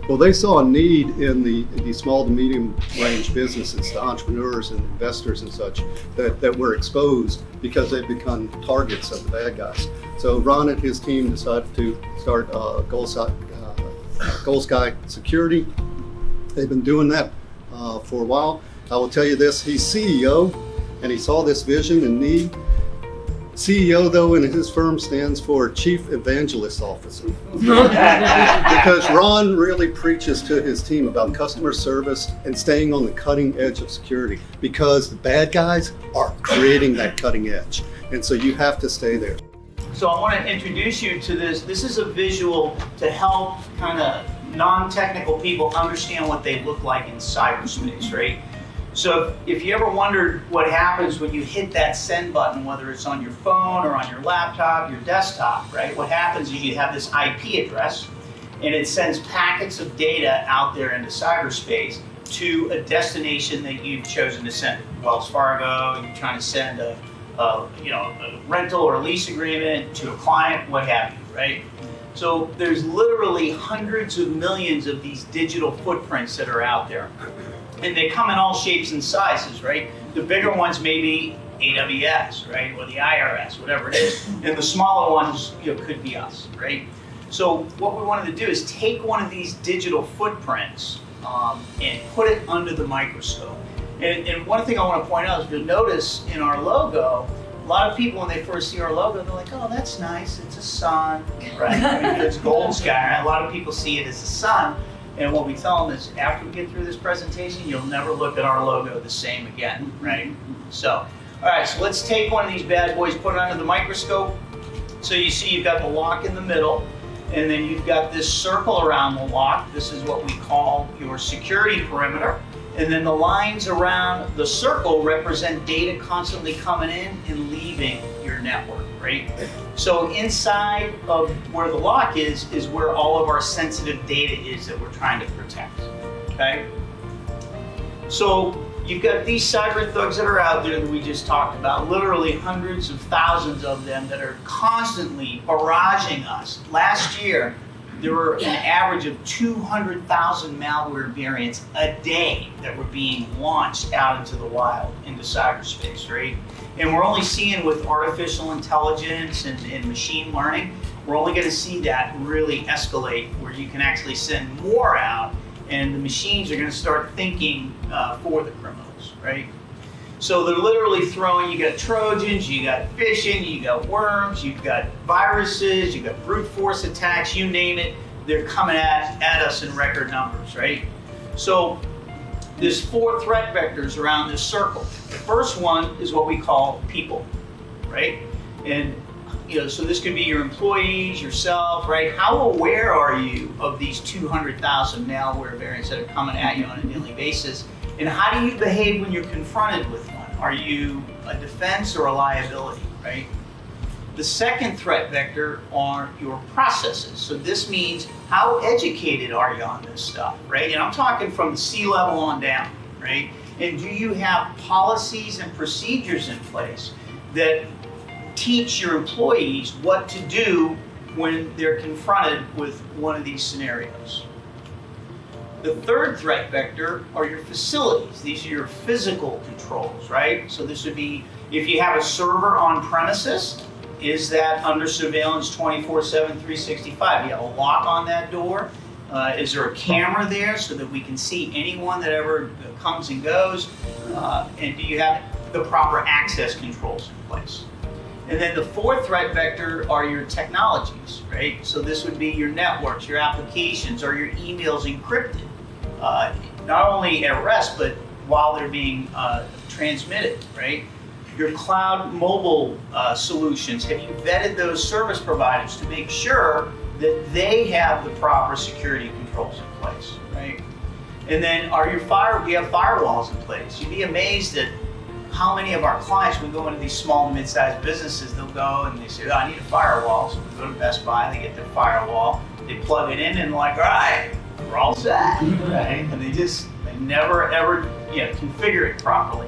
Well, they saw a need in the small to medium range businesses, the entrepreneurs and investors and such, that were exposed because they've become targets of the bad guys. So Ron and his team decided to start Gold Sky Security. They've been doing that for a while. I will tell you this, he's CEO and he saw this vision and need. CEO, though, in his firm stands for Chief Evangelist Officer. Because Ron really preaches to his team about customer service and staying on the cutting edge of security, because the bad guys are creating that cutting edge. And so you have to stay there. So I want to introduce you to this. This is a visual to help kind of non-technical people understand what they look like in cyberspace, right? So if you ever wondered what happens when you hit that send button, whether it's on your phone or on your laptop, your desktop, right? What happens is you have this IP address and it sends packets of data out there into cyberspace to a destination that you've chosen to send. Wells Fargo, you're trying to send a rental or a lease agreement to a client, what have you, right? So there's literally hundreds of millions of these digital footprints that are out there. And they come in all shapes and sizes, right? The bigger ones may be AWS, right? Or the IRS, whatever it is. And the smaller ones, could be us, right? So what we wanted to do is take one of these digital footprints and put it under the microscope. And one thing I want to point out is you'll notice in our logo, a lot of people, when they first see our logo, they're like, oh, that's nice, it's a sun, right? I mean, it's gold sky, right? A lot of people see it as a sun. And what we tell them is, after we get through this presentation, you'll never look at our logo the same again, right? So, all right, so let's take one of these bad boys, put it under the microscope. So you see you've got the lock in the middle, and then you've got this circle around the lock. This is what we call your security perimeter. And then the lines around the circle represent data constantly coming in and leaving your network, right? So inside of where the lock is where all of our sensitive data is that we're trying to protect, okay? So you've got these cyber thugs that are out there that we just talked about, literally hundreds of thousands of them that are constantly barraging us. Last year, there were an average of 200,000 malware variants a day that were being launched out into the wild, into cyberspace, right? And we're only seeing with artificial intelligence and machine learning, we're only going to see that really escalate where you can actually send more out and the machines are going to start thinking for the criminals, right? So they're literally throwing, you got Trojans, you got phishing, you got worms, you've got viruses, you've got brute force attacks, you name it, they're coming at us in record numbers, right? So there's 4 threat vectors around this circle. The first one is what we call people, right? And so this could be your employees, yourself, right? How aware are you of these 200,000 malware variants that are coming at you on a daily basis? And how do you behave when you're confronted with one? Are you a defense or a liability, right? The second threat vector are your processes. So this means how educated are you on this stuff, right? And I'm talking from the C-level on down, right? And do you have policies and procedures in place that teach your employees what to do when they're confronted with one of these scenarios? The third threat vector are your facilities. These are your physical controls, right? So this would be, if you have a server on premises, is that under surveillance 24/7, 365? You have a lock on that door? Is there a camera there so that we can see anyone that ever comes and goes? And do you have the proper access controls in place? And then the fourth threat vector are your technologies, right? So this would be your networks, your applications, or your emails encrypted. Not only at rest, but while they're being transmitted, right? Your cloud mobile solutions, have you vetted those service providers to make sure that they have the proper security controls in place, right? And then do you have firewalls in place? You'd be amazed at how many of our clients, we go into these small and mid-sized businesses, they'll go and they say, oh, I need a firewall. So we go to Best Buy, they get their firewall, they plug it in and like, all right, we're all set, right? And they never ever configure it properly.